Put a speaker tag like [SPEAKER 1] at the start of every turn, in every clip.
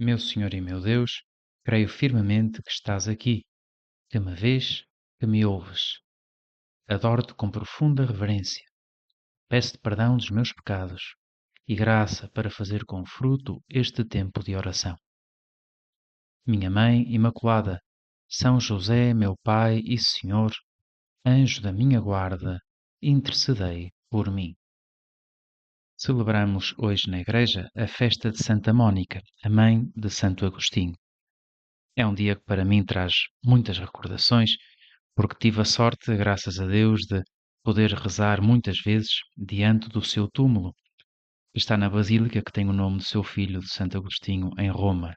[SPEAKER 1] Meu Senhor e meu Deus, creio firmemente que estás aqui, que me vês, que me ouves. Adoro-te com profunda reverência. Peço-te perdão dos meus pecados e graça para fazer com fruto este tempo de oração. Minha Mãe Imaculada, São José, meu Pai e Senhor, anjo da minha guarda, intercedei por mim. Celebramos hoje na Igreja a festa de Santa Mónica, a mãe de Santo Agostinho. É um dia que para mim traz muitas recordações, porque tive a sorte, graças a Deus, de poder rezar muitas vezes diante do seu túmulo, que está na basílica que tem o nome do seu filho, de Santo Agostinho, em Roma.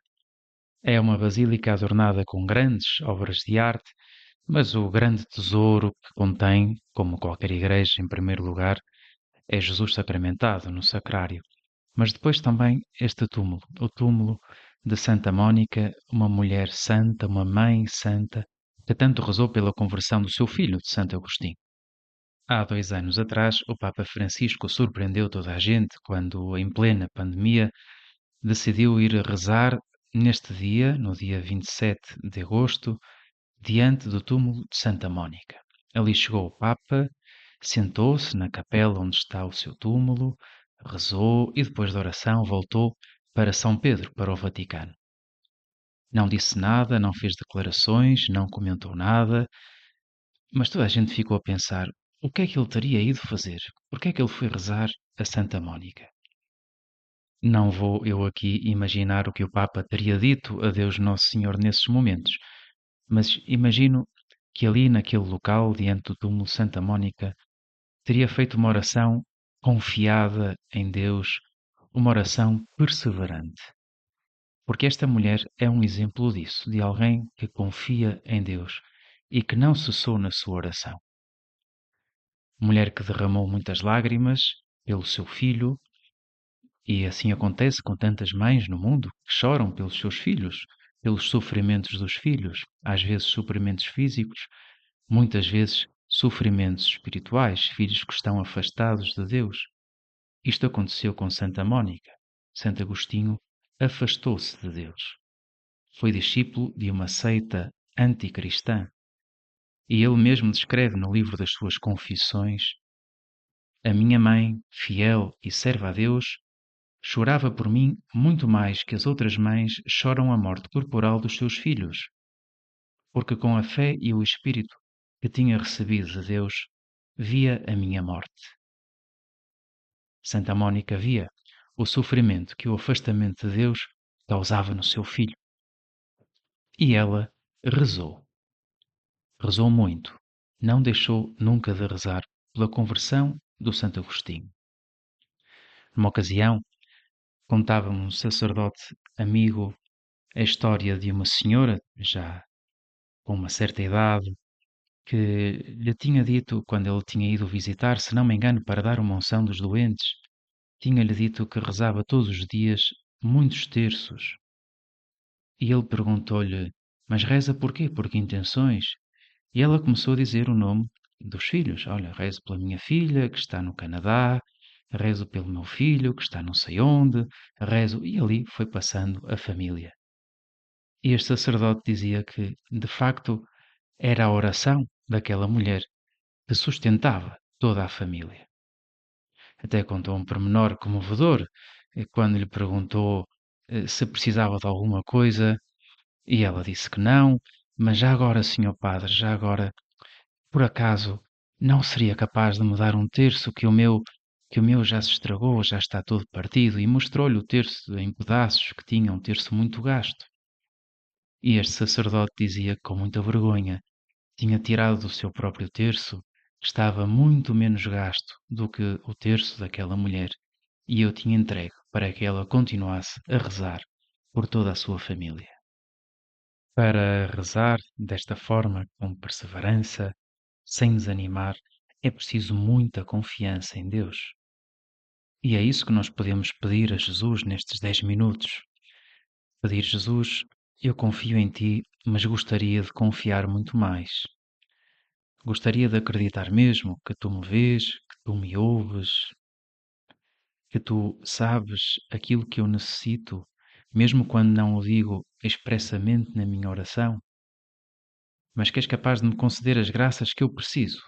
[SPEAKER 1] É uma basílica adornada com grandes obras de arte, mas o grande tesouro que contém, como qualquer igreja, em primeiro lugar, é Jesus sacramentado no sacrário. Mas depois também este túmulo, o túmulo de Santa Mónica, uma mulher santa, uma mãe santa, que tanto rezou pela conversão do seu filho, de Santo Agostinho. Há 2 anos atrás, o Papa Francisco surpreendeu toda a gente quando, em plena pandemia, decidiu ir rezar neste dia, no dia 27 de agosto, diante do túmulo de Santa Mónica. Ali chegou o Papa, sentou-se na capela onde está o seu túmulo, rezou e depois da oração voltou para São Pedro, para o Vaticano. Não disse nada, não fez declarações, não comentou nada, mas toda a gente ficou a pensar o que é que ele teria ido fazer? Por que é que ele foi rezar a Santa Mónica? Não vou eu aqui imaginar o que o Papa teria dito a Deus Nosso Senhor nesses momentos, mas imagino que ali naquele local, diante do túmulo de Santa Mónica, teria feito uma oração confiada em Deus, uma oração perseverante. Porque esta mulher é um exemplo disso, de alguém que confia em Deus e que não cessou na sua oração. Mulher que derramou muitas lágrimas pelo seu filho, e assim acontece com tantas mães no mundo que choram pelos seus filhos, pelos sofrimentos dos filhos, às vezes sofrimentos físicos, muitas vezes sofrimentos espirituais, filhos que estão afastados de Deus. Isto aconteceu com Santa Mónica. Santo Agostinho afastou-se de Deus. Foi discípulo de uma seita anticristã. E ele mesmo descreve no livro das suas Confissões: a minha mãe, fiel e serva a Deus, chorava por mim muito mais que as outras mães choram a morte corporal dos seus filhos, porque com a fé e o espírito que tinha recebido de Deus, via a minha morte. Santa Mónica via o sofrimento que o afastamento de Deus causava no seu filho. E ela rezou. Rezou muito. Não deixou nunca de rezar pela conversão do Santo Agostinho. Numa ocasião, contava um sacerdote amigo a história de uma senhora, já com uma certa idade, que lhe tinha dito, quando ele tinha ido visitar, se não me engano, para dar uma unção dos doentes, tinha-lhe dito que rezava todos os dias muitos terços. E ele perguntou-lhe: mas reza por quê? Por que intenções? E ela começou a dizer o nome dos filhos. Olha, rezo pela minha filha, que está no Canadá, rezo pelo meu filho, que está não sei onde, rezo. E ali foi passando a família. E este sacerdote dizia que, de facto, era a oração daquela mulher que sustentava toda a família. Até contou um pormenor comovedor, quando lhe perguntou se precisava de alguma coisa, e ela disse que não, mas já agora, senhor padre, já agora, por acaso, não seria capaz de me dar um terço que o meu já se estragou, já está todo partido, e mostrou-lhe o terço em pedaços que tinha um terço muito gasto. E este sacerdote dizia que com muita vergonha tinha tirado do seu próprio terço, que estava muito menos gasto do que o terço daquela mulher, e eu tinha entregue para que ela continuasse a rezar por toda a sua família. Para rezar desta forma, com perseverança, sem desanimar, é preciso muita confiança em Deus. E é isso que nós podemos pedir a Jesus nestes 10 minutos. Pedir: Jesus, eu confio em Ti, mas gostaria de confiar muito mais. Gostaria de acreditar mesmo que Tu me vês, que Tu me ouves, que Tu sabes aquilo que eu necessito, mesmo quando não o digo expressamente na minha oração, mas que és capaz de me conceder as graças que eu preciso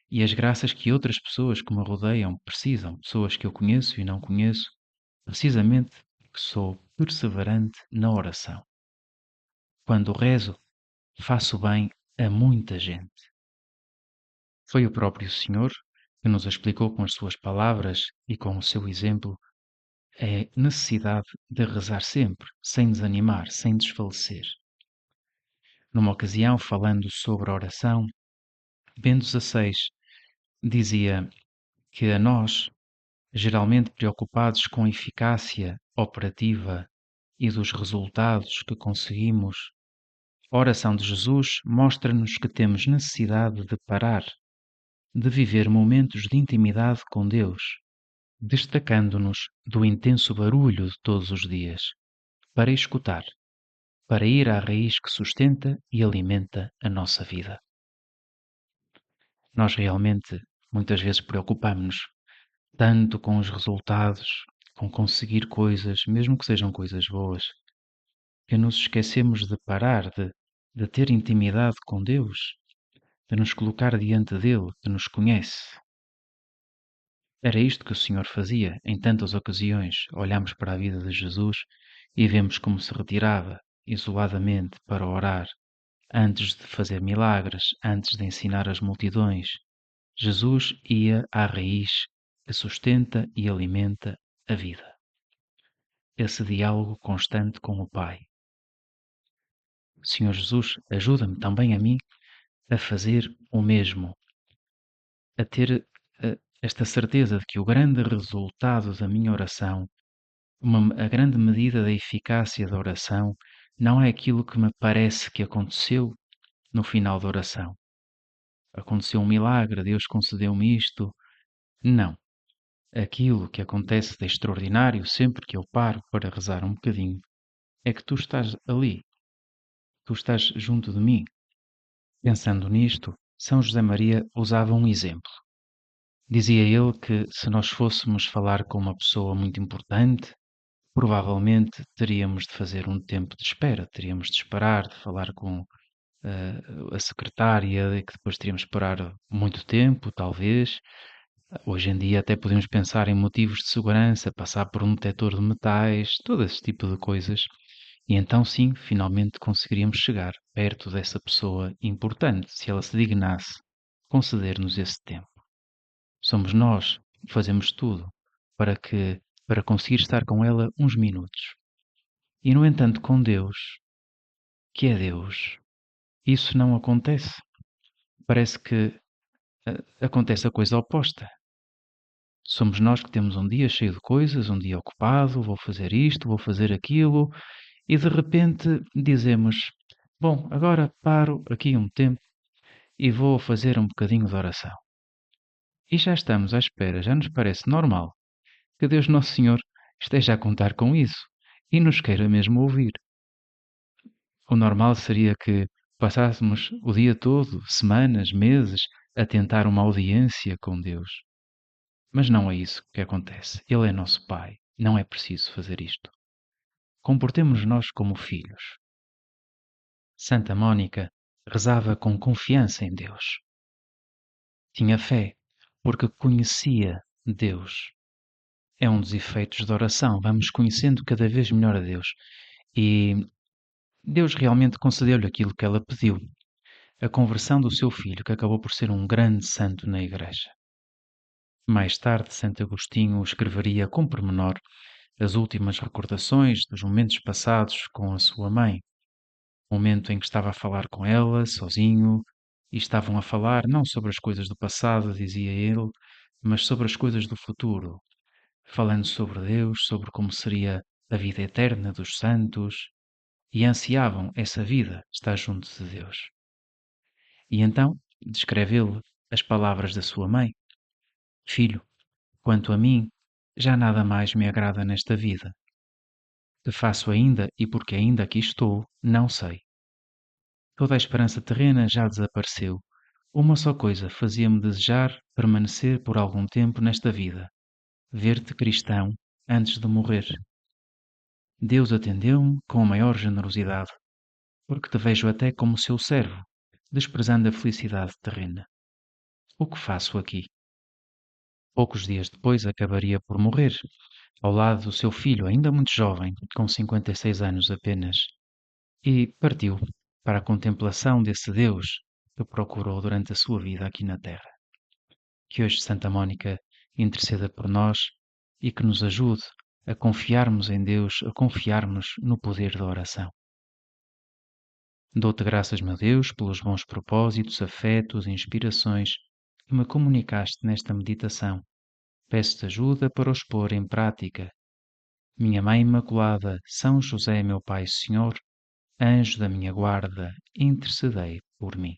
[SPEAKER 1] e as graças que outras pessoas que me rodeiam precisam, pessoas que eu conheço e não conheço, precisamente porque sou perseverante na oração. Quando rezo, faço bem a muita gente. Foi o próprio Senhor que nos explicou com as suas palavras e com o seu exemplo a necessidade de rezar sempre, sem desanimar, sem desfalecer. Numa ocasião, falando sobre a oração, Bento XVI dizia que a nós, geralmente preocupados com a eficácia operativa e dos resultados que conseguimos, a oração de Jesus mostra-nos que temos necessidade de parar, de viver momentos de intimidade com Deus, destacando-nos do intenso barulho de todos os dias, para escutar, para ir à raiz que sustenta e alimenta a nossa vida. Nós realmente, muitas vezes, preocupamos-nos tanto com os resultados, com conseguir coisas, mesmo que sejam coisas boas, que nos esquecemos de parar, de ter intimidade com Deus, de nos colocar diante dele, que nos conhece. Era isto que o Senhor fazia em tantas ocasiões. Olhamos para a vida de Jesus e vemos como se retirava isoladamente para orar, antes de fazer milagres, antes de ensinar as multidões. Jesus ia à raiz que sustenta e alimenta a vida. Esse diálogo constante com o Pai. Senhor Jesus, ajuda-me também a mim a fazer o mesmo, a ter esta certeza de que o grande resultado da minha oração, a grande medida da eficácia da oração, não é aquilo que me parece que aconteceu no final da oração. Aconteceu um milagre, Deus concedeu-me isto. Não. Aquilo que acontece de extraordinário sempre que eu paro para rezar um bocadinho é que tu estás ali, tu estás junto de mim. Pensando nisto, São José Maria usava um exemplo. Dizia ele que se nós fôssemos falar com uma pessoa muito importante, provavelmente teríamos de fazer um tempo de espera, teríamos de esperar, de falar com a secretária, e que depois teríamos de esperar muito tempo, talvez. Hoje em dia até podemos pensar em motivos de segurança, passar por um detector de metais, todo esse tipo de coisas. E então sim, finalmente conseguiríamos chegar perto dessa pessoa importante, se ela se dignasse conceder-nos esse tempo. Somos nós que fazemos tudo para conseguir estar com ela uns minutos. E no entanto, com Deus, que é Deus, isso não acontece. Parece que acontece a coisa oposta. Somos nós que temos um dia cheio de coisas, um dia ocupado, vou fazer isto, vou fazer aquilo, e de repente dizemos: bom, agora paro aqui um tempo e vou fazer um bocadinho de oração. E já estamos à espera, já nos parece normal que Deus Nosso Senhor esteja a contar com isso e nos queira mesmo ouvir. O normal seria que passássemos o dia todo, semanas, meses, a tentar uma audiência com Deus. Mas não é isso que acontece. Ele é nosso Pai. Não é preciso fazer isto. Comportemos-nos nós como filhos. Santa Mónica rezava com confiança em Deus. Tinha fé, porque conhecia Deus. É um dos efeitos da oração. Vamos conhecendo cada vez melhor a Deus. E Deus realmente concedeu-lhe aquilo que ela pediu. A conversão do seu filho, que acabou por ser um grande santo na Igreja. Mais tarde, Santo Agostinho escreveria com pormenor as últimas recordações dos momentos passados com a sua mãe. Momento em que estava a falar com ela, sozinho, e estavam a falar não sobre as coisas do passado, dizia ele, mas sobre as coisas do futuro, falando sobre Deus, sobre como seria a vida eterna dos santos, e ansiavam essa vida, estar junto de Deus. E então descreve ele as palavras da sua mãe: Filho, quanto a mim, já nada mais me agrada nesta vida. Que faço ainda e porque ainda aqui estou, não sei. Toda a esperança terrena já desapareceu. Uma só coisa fazia-me desejar permanecer por algum tempo nesta vida: ver-te cristão antes de morrer. Deus atendeu-me com a maior generosidade, porque te vejo até como seu servo, desprezando a felicidade terrena. O que faço aqui? Poucos dias depois acabaria por morrer, ao lado do seu filho, ainda muito jovem, com 56 anos apenas, e partiu para a contemplação desse Deus que procurou durante a sua vida aqui na Terra. Que hoje Santa Mónica interceda por nós e que nos ajude a confiarmos em Deus, a confiarmos no poder da oração. Dou-te graças, meu Deus, pelos bons propósitos, afetos e inspirações que me comunicaste nesta meditação. Peço-te ajuda para os pôr em prática. Minha Mãe Imaculada, São José, meu Pai e Senhor, anjo da minha guarda, intercedei por mim.